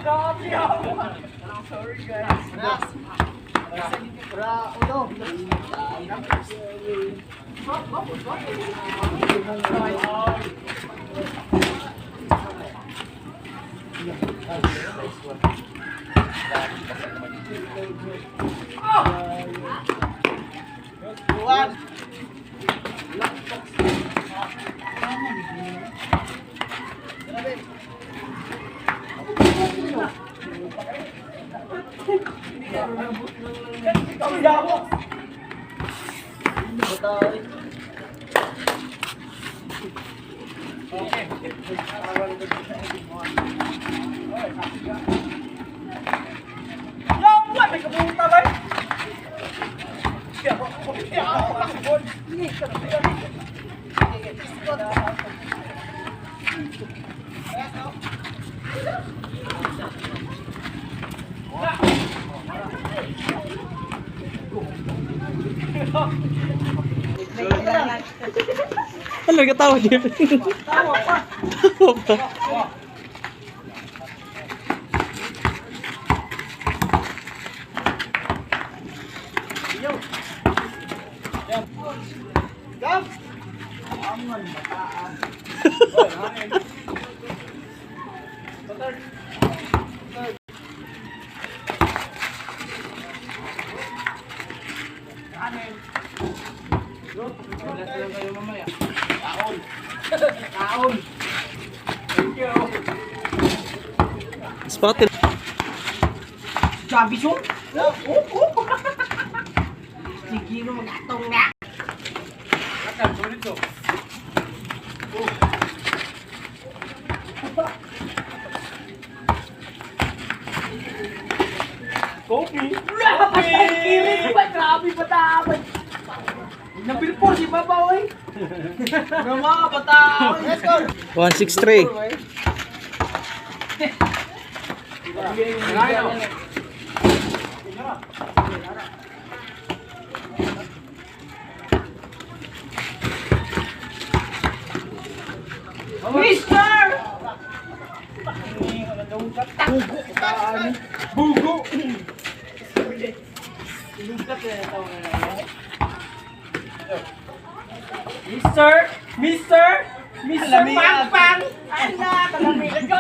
Sorry guys. Ano nagkatawa niya? Tawa pa. Tawa pa. Spotted. Sabi siya? Sige mo mag-atong na. Kopi. Grabe patawad. Napilpor si Papa, oy. Mga patawad. Let's go. 163. Mister! Bugo. Mister Pang Pang! Ala, kalamig. Let's go,